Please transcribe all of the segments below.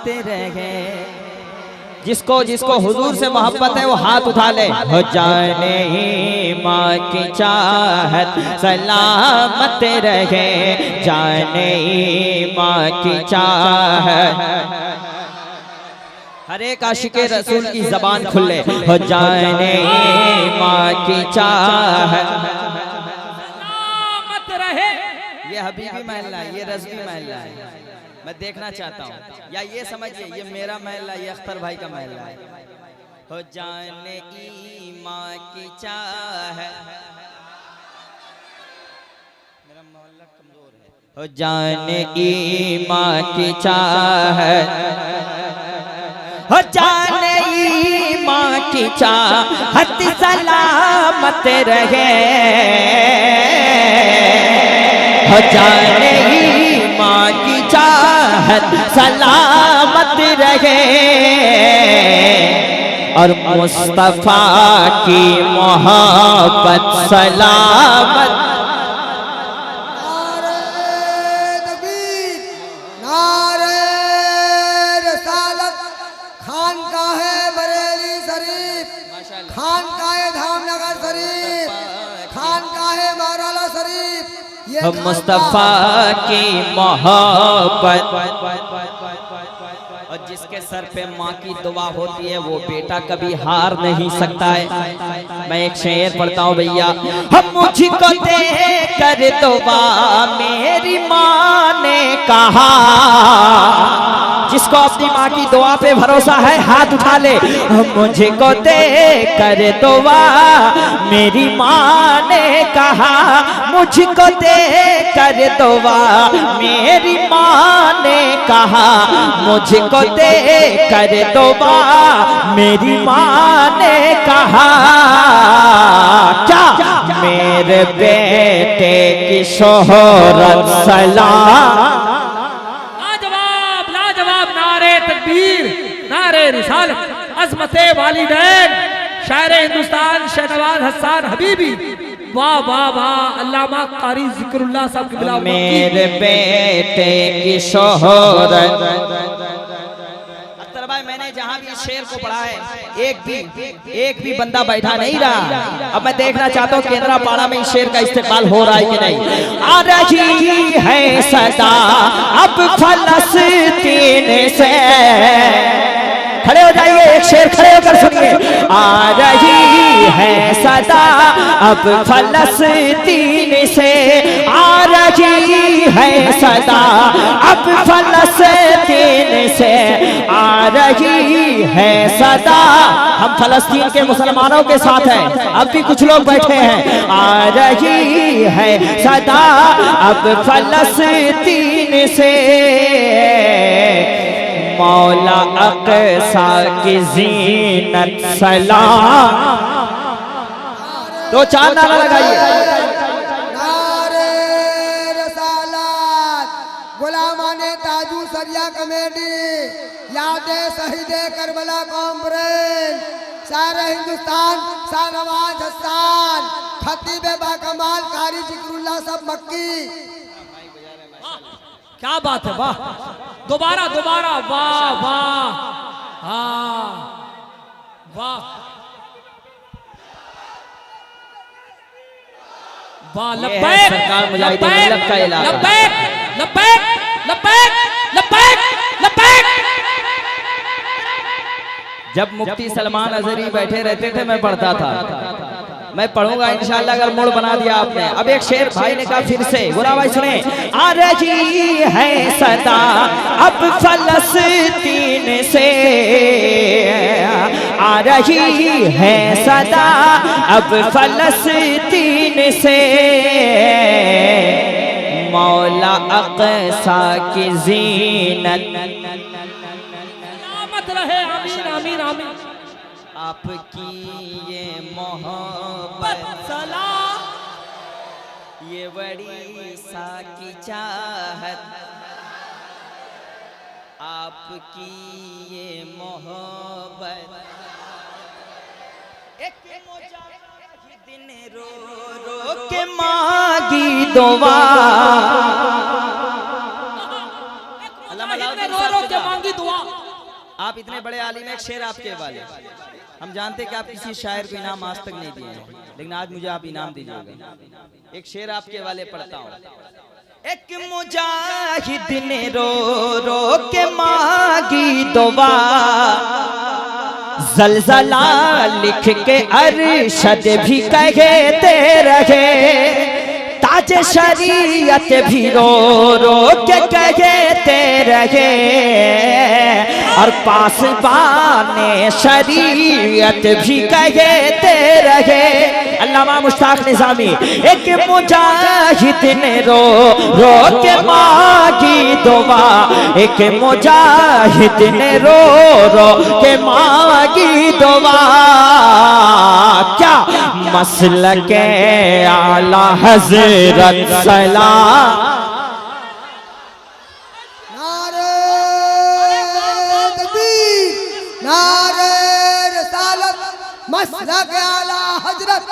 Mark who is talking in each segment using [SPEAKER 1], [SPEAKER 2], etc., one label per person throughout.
[SPEAKER 1] सलामत रहे। जिसको जिसको हुजूर से मोहब्बत है वो हाथ उठा ले। हो जाने माँ की चाहत सलामत रहे, जाने माँ की चाहत। हर एक आशिके रसूल की जबान खुले। हो जाने माँ की चाहत
[SPEAKER 2] सलामत रहे।
[SPEAKER 1] ये हबीबी महल्ला है, ये रज़वी महल्ला है। मैं देखना चाहता हूँ, या ये समझिए ये मेरा महल्ला, ये अख्तर भाई का महल्ला है। हो जाने माँ की चाहत, मेरा मोहल्ला कमजोर है। हो जाने माँ की चाहत, हो जाने माँ की चाहत सलामत रहे। हो जाने माँ की चाहत सलामत रहे, और मुस्तफा की मोहब्बत सलामत।
[SPEAKER 3] नारे तकबीर, नारे रिसालत। खानकाहे बरेली शरीफ, खानकाहे धामनगर शरीफ, खानकाहे माराला शरीफ।
[SPEAKER 1] हम मुस्तफा की मोहब्बत, और जिसके सर पे माँ की दुआ होती है वो बेटा कभी हार नहीं सकता है। मैं एक शेर पढ़ता हूँ भैया। हम मुझको दे कर दुआ मेरी माँ ने कहा, जिसको अपनी माँ की दुआ पे भरोसा है हाथ उठा ले। मुझको दे कर दुआ मेरी माँ ने कहा, मुझको दे कर दुआ मेरी माँ ने कहा, मुझको दे कर दुआ मेरी माँ ने कहा। क्या मेरे बेटे की शोहरत सलाम।
[SPEAKER 2] तकबीर, नारे रिसालत, अज़मते वालिदैन, शायर हिंदुस्तान शहनवाज हसन हबीबी। वाह वाह वाह, अल्लामा कारी जिक्रुल्लाह साहब की बिला।
[SPEAKER 1] मेरे बेटे की शोहरत। अख्तर भाई मैंने जहां भी शेर को पढ़ा है एक भी बंदा बैठा नहीं रहा। अब मैं देखना चाहता हूँ केंद्रापाड़ा में इस शेर का इस्तेमाल हो रहा है कि नहीं। आ रही है सदा अब फलस्तीन से, खड़े हो जाइए, एक शेर खड़े होकर सुनिए। आ रही है सदा अब फलस्तीन से, आ रही है सदा अब फलस्तीन से, आ रही है सदा। हम फलस्तीन के मुसलमानों के साथ हैं, अब भी कुछ लोग बैठे हैं। आ रही है सदा अब फलस्तीन से, मौला अक़सा की ज़ीनत सलाम। दो चार नारा लगाइए।
[SPEAKER 3] नारे रिसालत, गुलामाने ताजू सरिया कमेटी, यादे शहीदे करबला कॉन्फ्रेंस, शायर हिंदुस्तान शाहनवाज हसन, खतीब बाकमाल कारी जिक्रुल्लाह साहब मक्की।
[SPEAKER 2] क्या बात है, वाह। दोबारा दोबारा, वाह वाह, हाँ वाह वाह। लब्बैक
[SPEAKER 1] सरकार मुजाहिदीन मिल्लत का इलाका।
[SPEAKER 2] लब्बैक लब्बैक लब्बैक लब्बैक लब्बैक।
[SPEAKER 1] जब मुफ्ती सलमान अजहरी बैठे रहते थे मैं पढ़ता था, मैं पढ़ूंगा इंशाल्लाह अगर मूड बना दिया आपने। अब एक शेर भाई ने कहा फिर से, बुरा भाई सुने। आ रही है सदा अब फलस्तीन से, आ रही है सदा अब फलस्तीन से, मौला अक़सा की ज़ीनत
[SPEAKER 2] सलामत रहे। आमीन आमीन आमीन।
[SPEAKER 1] आपकी ये मोहब्बत सलाम, ये बड़ी सा की चाहत, आपकी ये मोहब्बत। एक मुजाहिदीन रो रो के मांगी दुआ,
[SPEAKER 2] दुआ।
[SPEAKER 1] आप इतने बड़े आलिम हैं, एक शेर आपके वाले। हम जानते कि आप किसी शायर को इनाम आज तक नहीं दिए हैं, लेकिन आज मुझे आप इनाम दीजिएगा। एक शेर आपके वाले पढ़ता हूँ। एक मुजाहिद ने रो रो के मांगी दुआ, जलजला लिख के अरशद भी कहते रहे, ताज शरीयत भी रो रो के कहते रहे, और पासबाने शरीयत भी कहते रहे। अल्लामा मुश्ताक निज़ामी। एक मुजाहिद ने रो रो के मांगी दुआ, एक मुजाहिद ने रो रो के मांगी दुआ, क्या मसलके आला हज़रत सलाम।
[SPEAKER 3] नारे तकबीर, नारे रिसालत, मसलक आला हजरत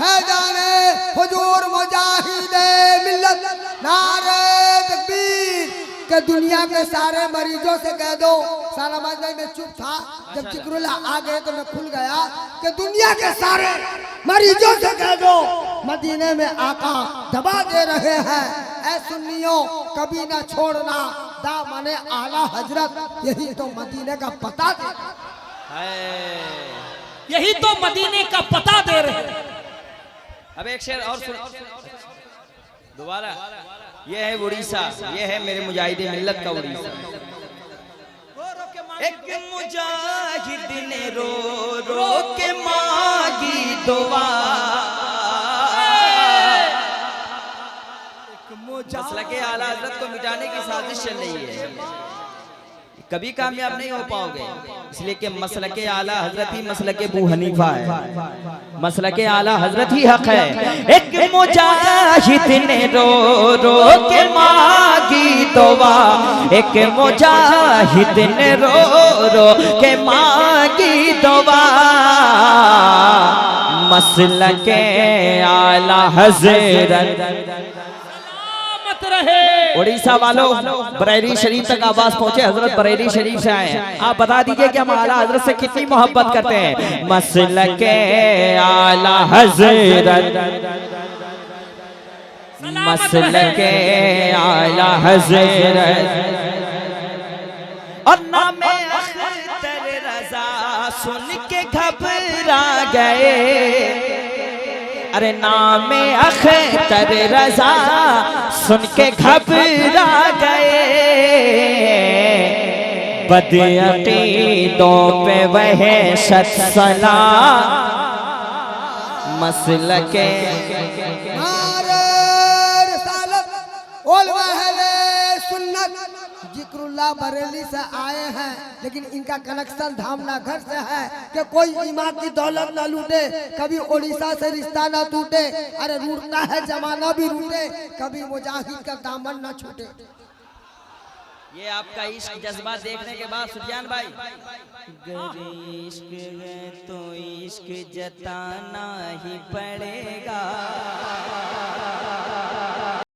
[SPEAKER 3] फैजाने हुजूर मुजाहिदे मिल्लत। नारे तकबीर। कि दुनिया के सारे मरीजों से कह दो, सारा मजलिस में चुप था, जब जिक्रुल्लाह आ गए तो मैं खुल गया, कि दुनिया के सारे मरीजों से कह दो मदीने में आका दबा दे रहे हैं। ऐ सुन्नियों कभी ना छोड़ना दामने आला हजरत, यही तो मदीने का पता दे,
[SPEAKER 2] यही तो मदीने का पता दे रहे।
[SPEAKER 1] अब एक शेर और सुन दोबारा। ये है उड़ीसा, ये है मेरे मुजाहिदे मिल्लत का उड़ीसा। एक मुजाहिद ने रो रो के मांगी दुआ, मसलके आला हज़रत को मिटाने की साजिश चल रही है, कभी कामयाब नहीं हो पाओगे, इसलिए कि मसलके आला हजरत ही मसलके अबू हनीफा है, मसलके आला हजरत ही हक है। एक मुजाहिद ने रो रो के मांगी दुआ, एक मुजाहिद ने रो रो के मांगी दुआ, मसलके आला हजरत
[SPEAKER 2] रहे।
[SPEAKER 1] उड़ीसा वालों, बरेली शरीफ तक आवाज पहुंचे, हजरत बरेली शरीफ से आए हैं। आप बता दीजिए कि हम आला हजरत से कितनी मोहब्बत करते हैं। मसलके आला हजरत, मसलके आला हजरत, और नामे अख्तर रजा सुन के घबरा गए, अरे नामे अख्तर रजा सुन के घबरा गए, बदअकीदों पे वहशत सला, मसलके
[SPEAKER 3] नारे रिसालत ओल अहले सुन्नत। जिक्रुल्लाह बरेली से आए हैं, लेकिन इनका कनेक्शन धामना घर से है कि कोई ईमान की दौलत ना लूटे, कभी उड़ीसा से रिश्ता ना टूटे। अरे रूठता है जमाना भी रूठे, कभी मुजाहिद का दामन ना छूटे।
[SPEAKER 1] ये आपका इश्क जज्बा देखने के बाद सुफियान भाई, गर इश्क है तो इश्क जताना ही पड़ेगा।